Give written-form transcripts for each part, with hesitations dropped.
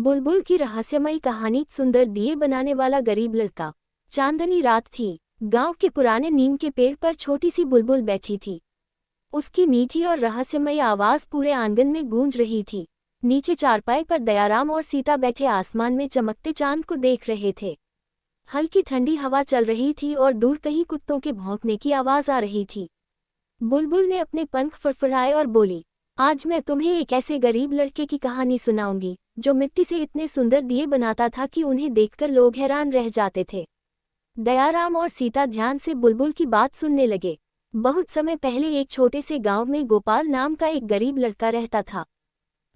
बुलबुल की रहस्यमयी कहानी। सुंदर दिए बनाने वाला गरीब लड़का। चांदनी रात थी। गांव के पुराने नीम के पेड़ पर छोटी सी बुलबुल बैठी थी। उसकी मीठी और रहस्यमयी आवाज पूरे आंगन में गूंज रही थी। नीचे चारपाई पर दयाराम और सीता बैठे आसमान में चमकते चांद को देख रहे थे। हल्की ठंडी हवा चल रही थी और दूर कहीं कुत्तों के भौंकने की आवाज आ रही थी। बुलबुल ने अपने पंख फड़फड़ाए और बोली, आज मैं तुम्हें एक ऐसे गरीब लड़के की कहानी सुनाऊंगी जो मिट्टी से इतने सुंदर दिए बनाता था कि उन्हें देखकर लोग हैरान रह जाते थे। दयाराम और सीता ध्यान से बुलबुल की बात सुनने लगे। बहुत समय पहले एक छोटे से गांव में गोपाल नाम का एक गरीब लड़का रहता था।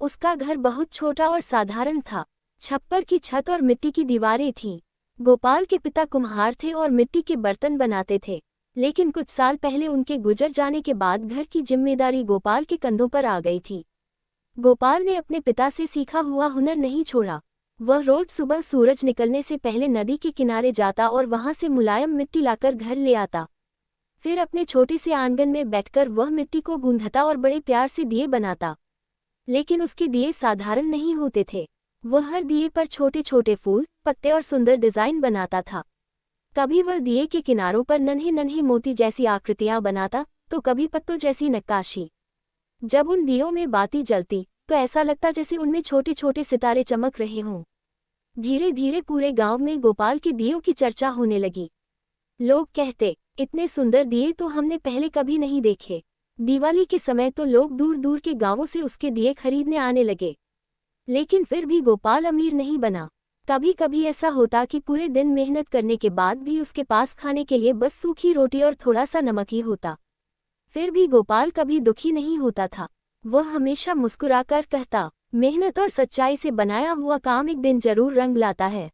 उसका घर बहुत छोटा और साधारण था। छप्पर की छत और मिट्टी की दीवारें थीं। गोपाल के पिता कुम्हार थे और मिट्टी के बर्तन बनाते थे, लेकिन कुछ साल पहले उनके गुजर जाने के बाद घर की जिम्मेदारी गोपाल के कंधों पर आ गई थी। गोपाल ने अपने पिता से सीखा हुआ हुनर नहीं छोड़ा। वह रोज सुबह सूरज निकलने से पहले नदी के किनारे जाता और वहां से मुलायम मिट्टी लाकर घर ले आता। फिर अपने छोटे से आंगन में बैठकर वह मिट्टी को गूंथता और बड़े प्यार से दिए बनाता। लेकिन उसके दिए साधारण नहीं होते थे। वह हर दिए पर छोटे छोटे फूल, पत्ते और सुंदर डिजाइन बनाता था। कभी वह दिए के किनारों पर नन्हे नन्हे मोती जैसी आकृतियां बनाता, तो कभी पत्तों जैसी नक्काशी। जब उन दियों में बाती जलती तो ऐसा लगता जैसे उनमें छोटे छोटे सितारे चमक रहे हों। धीरे धीरे पूरे गांव में गोपाल के दियों की चर्चा होने लगी। लोग कहते, इतने सुंदर दिए तो हमने पहले कभी नहीं देखे। दिवाली के समय तो लोग दूर दूर के गांवों से उसके दिए खरीदने आने लगे। लेकिन फिर भी गोपाल अमीर नहीं बना। कभी कभी ऐसा होता कि पूरे दिन मेहनत करने के बाद भी उसके पास खाने के लिए बस सूखी रोटी और थोड़ा सा नमक ही होता। फिर भी गोपाल कभी दुखी नहीं होता था। वह हमेशा मुस्कुराकर कहता, मेहनत और सच्चाई से बनाया हुआ काम एक दिन जरूर रंग लाता है।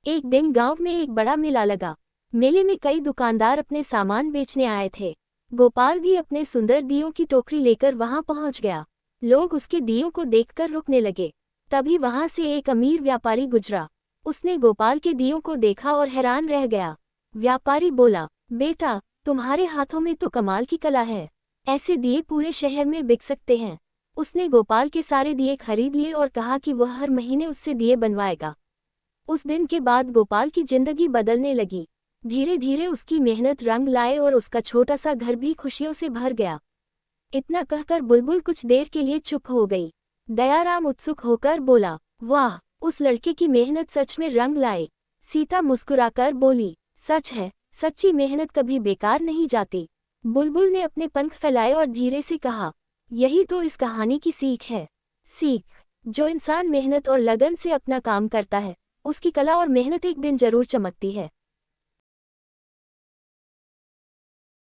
एक दिन गांव में एक बड़ा मेला लगा। मेले में कई दुकानदार अपने सामान बेचने आए थे। गोपाल भी अपने सुंदर दियों की टोकरी लेकर वहां पहुंच गया। लोग उसके दियों को देखकर रुकने लगे। तभी वहां से एक अमीर व्यापारी गुजरा। उसने गोपाल के दियों को देखा और हैरान रह गया। व्यापारी बोला, बेटा, तुम्हारे हाथों में तो कमाल की कला है। ऐसे दिए पूरे शहर में बिक सकते हैं। उसने गोपाल के सारे दिए खरीद लिए और कहा कि वह हर महीने उससे दिए बनवाएगा। उस दिन के बाद गोपाल की जिंदगी बदलने लगी। धीरे धीरे उसकी मेहनत रंग लाए और उसका छोटा सा घर भी खुशियों से भर गया। इतना कहकर बुलबुल कुछ देर के लिए चुप हो गई। दयाराम उत्सुक होकर बोला, वाह, उस लड़के की मेहनत सच में रंग लाए। सीता मुस्कुराकर बोली, सच है, सच्ची मेहनत कभी बेकार नहीं जाती। बुलबुल ने अपने पंख फैलाए और धीरे से कहा, यही तो इस कहानी की सीख है। सीख, जो इंसान मेहनत और लगन से अपना काम करता है, उसकी कला और मेहनत एक दिन जरूर चमकती है।